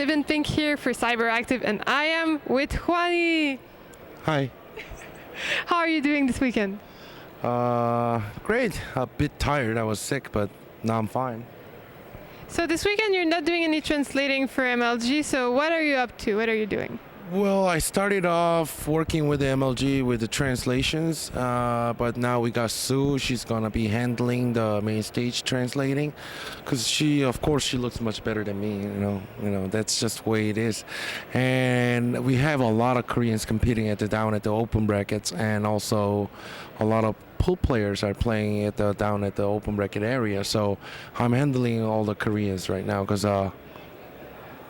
Livinpink here for CyberActiv, and I am with Hwanni. Hi. How are you doing this weekend? Great. A bit tired. I was sick, but now I'm fine. So this weekend you're not doing any translating for MLG, so what are you up to? What are you doing? Well, I started off working with the MLG with the translations, but now we got Sue. She's gonna be handling the main stage translating, because of course, she looks much better than me. You know, that's just the way it is. And we have a lot of Koreans competing down at the open brackets, and also a lot of pool players are playing down at the open bracket area. So I'm handling all the Koreans right now, because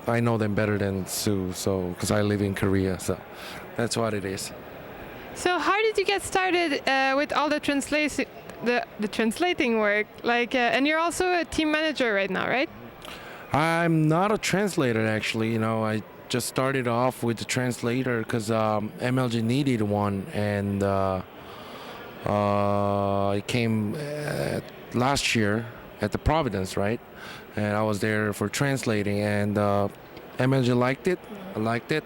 I know them better than Sue, so because I live in Korea, so that's what it is. So how did you get started with all the translating work? And you're also a team manager right now, right? I'm not a translator actually. You know, I just started off with the translator because MLG needed one, and I came last year at the Providence, right? And I was there for translating, and MLG liked it. I liked it,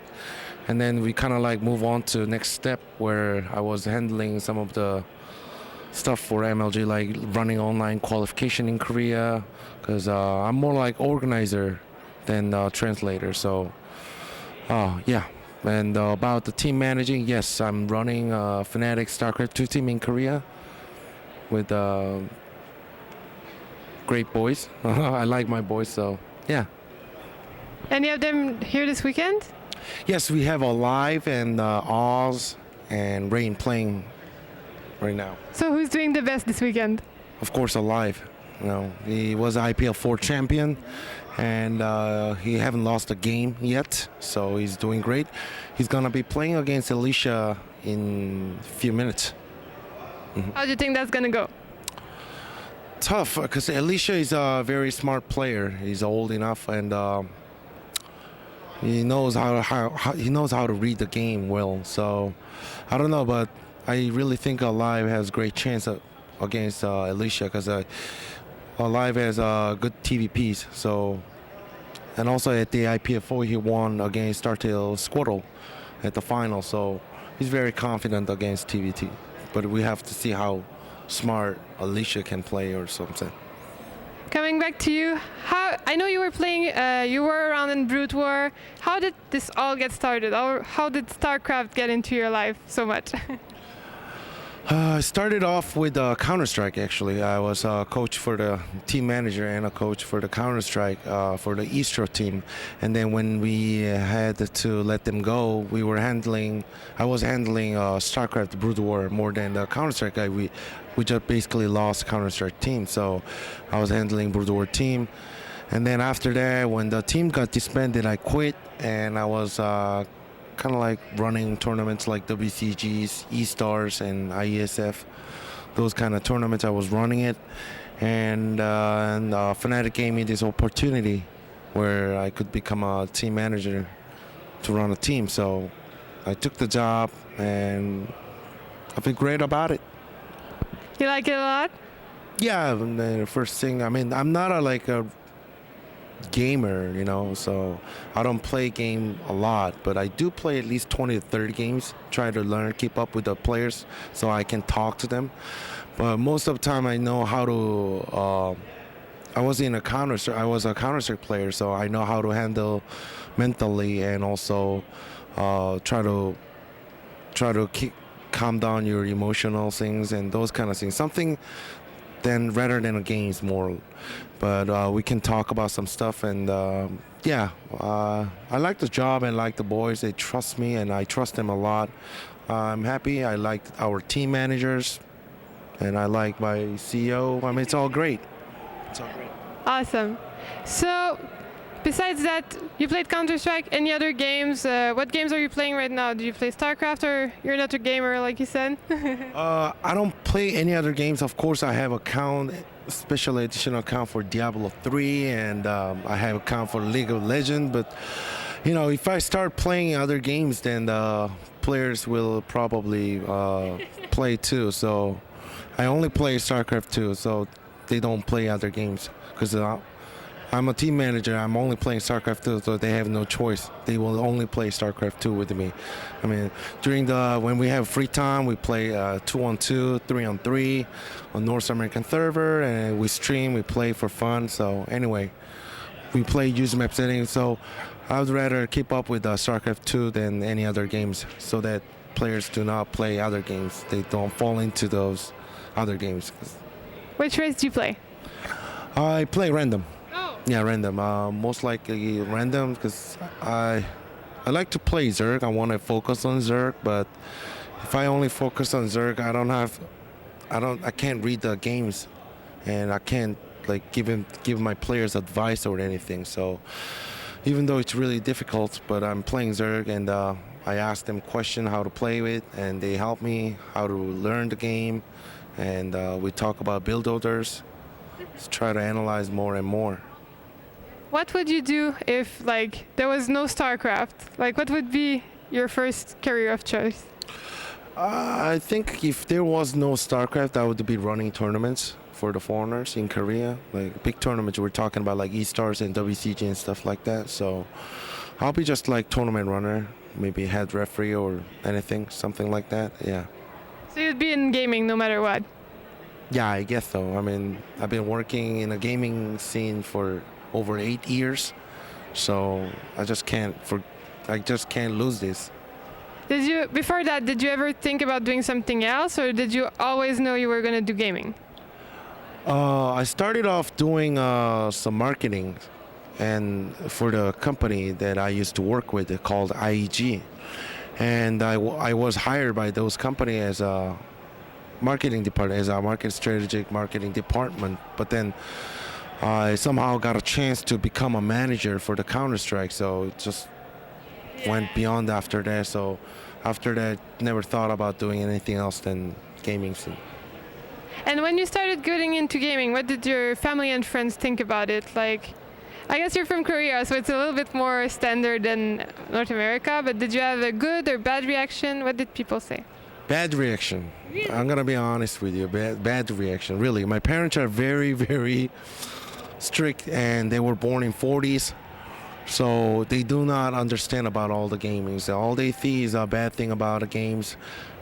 and then we kind of like move on to the next step where I was handling some of the stuff for MLG, like running online qualification in Korea, because I'm more like organizer than translator. So, yeah. And about the team managing, yes, I'm running Fnatic StarCraft 2 team in Korea with great boys. I like my boys, so yeah. Any of them here this weekend? Yes, we have Alive and Oz and Rain playing right now. So who's doing the best this weekend? Of course, Alive. You know, he was IPL 4 champion, and he haven't lost a game yet, so he's doing great. He's gonna be playing against Alicia in a few minutes. How do you think that's gonna go? Tough, because Alicia is a very smart player. He's old enough, and he knows how to read the game well. So I don't know, but I really think Alive has great chance against Alicia, because Alive has good TVPs. So, and also at the IPF4 he won against Startail Squirtle at the final. So he's very confident against TVT. But we have to see how smart Alicia can play or something. Coming back to you, I know you were playing, you were around in Brood War. How did this all get started? Or how did StarCraft get into your life so much? I started off with Counter-Strike, actually. I was a coach for the team manager and a coach for the Counter-Strike for the Eastro team. And then when we had to let them go, I was handling StarCraft Brood War more than the Counter-Strike guy. We just basically lost Counter-Strike team. So I was handling Brood War team. And then after that, when the team got disbanded, I quit, and I was kind of like running tournaments like WCGs, E-Stars, and IESF. Those kind of tournaments, I was running it. And Fnatic gave me this opportunity where I could become a team manager to run a team. So I took the job, and I feel great about it. You like it a lot? Yeah, the first thing, I mean, I'm not a gamer, you know, so I don't play game a lot, but I do play at least 20 to 30 games, try to learn, keep up with the players so I can talk to them. But most of the time I know how to I was a Counter-Strike player, so I know how to handle mentally, and also try to calm down your emotional things and those kind of things. Something then rather than a games more, but we can talk about some stuff. And yeah, I like the job and like the boys. They trust me, and I trust them a lot. I'm happy. I like our team managers, and I like my CEO. I mean, it's all great. It's all great. Awesome. So besides that, you played Counter-Strike. Any other games? What games are you playing right now? Do you play StarCraft, or you're not a gamer like you said? I don't play any other games. Of course, I have special edition account for Diablo 3, and I have account for League of Legends. But you know, if I start playing other games, then the players will probably play too. So I only play StarCraft 2, so they don't play other games, because I'm a team manager. I'm only playing StarCraft 2, so they have no choice. They will only play StarCraft 2 with me. I mean, when we have free time, we play 2-on-2, 3-on-3 on North American server, and we stream. We play for fun. So anyway, we play user map settings. So I would rather keep up with StarCraft 2 than any other games, so that players do not play other games. They don't fall into those other games. Which race do you play? I play random. Oh. Yeah, random. Most likely random because I like to play Zerg. I want to focus on Zerg, but if I only focus on Zerg, I can't read the games, and I can't like give my players advice or anything. So even though it's really difficult, but I'm playing Zerg, and I ask them question how to play with, and they help me how to learn the game, and we talk about build orders. Just try to analyze more and more. What would you do if like there was no StarCraft? Like, what would be your first career of choice? I think if there was no StarCraft, I would be running tournaments for the foreigners in Korea, like big tournaments. We're talking about like E-Stars and WCG and stuff like that. So I'll be just like tournament runner, maybe head referee or anything, something like that. Yeah. So you'd be in gaming no matter what. Yeah, I guess so. I mean, I've been working in a gaming scene for over 8 years, so I just can't lose this. Before that, did you ever think about doing something else, or did you always know you were going to do gaming? I started off doing some marketing, and for the company that I used to work with, called IEG, and I was hired by those companies as a marketing department, as a strategic marketing department. But then I somehow got a chance to become a manager for the Counter-Strike, so it just went beyond after that. So after that, never thought about doing anything else than gaming. And when you started getting into gaming, what did your family and friends think about it? Like, I guess you're from Korea, so it's a little bit more standard than North America, but did you have a good or bad reaction? What did people say? Bad reaction. Really? I'm gonna be honest with you. Bad reaction. Really, my parents are very, very strict, and they were born in 40s, so they do not understand about all the gaming. So all they see is a bad thing about the games.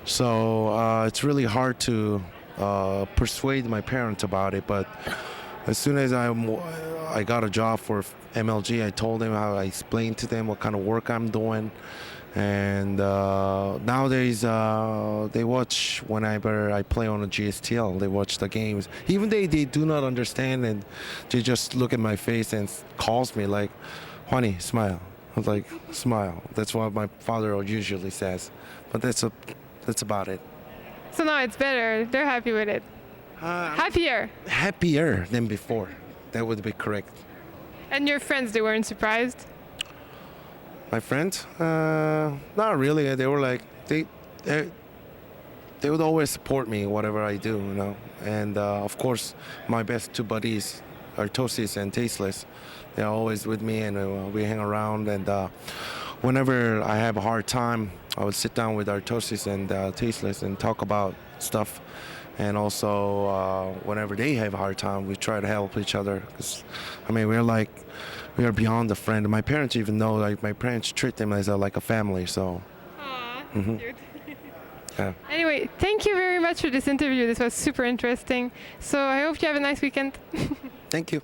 So it's really hard to persuade my parents about it. But as soon as I got a job for MLG, I told them how I explained to them what kind of work I'm doing. And nowadays they watch whenever I play on a GSTL. They watch the games. Even they do not understand, and they just look at my face and calls me like, "Hwanni, smile." I was like, "Smile." That's what my father usually says. But that's about it. So now it's better. They're happy with it. Happier. Happier than before. That would be correct. And your friends, they weren't surprised? My friends? Not really. They were like, they would always support me, whatever I do, you know. And of course, my best two buddies are Tosis and Tasteless. They're always with me, and we hang around. And whenever I have a hard time, I would sit down with Artosis and Tasteless and talk about stuff. And also, whenever they have a hard time, we try to help each other. 'Cause, I mean, we are beyond a friend. My parents even know, like, my parents treat them as like a family. So. Aww, cute. Yeah. Anyway, thank you very much for this interview. This was super interesting. So I hope you have a nice weekend. Thank you.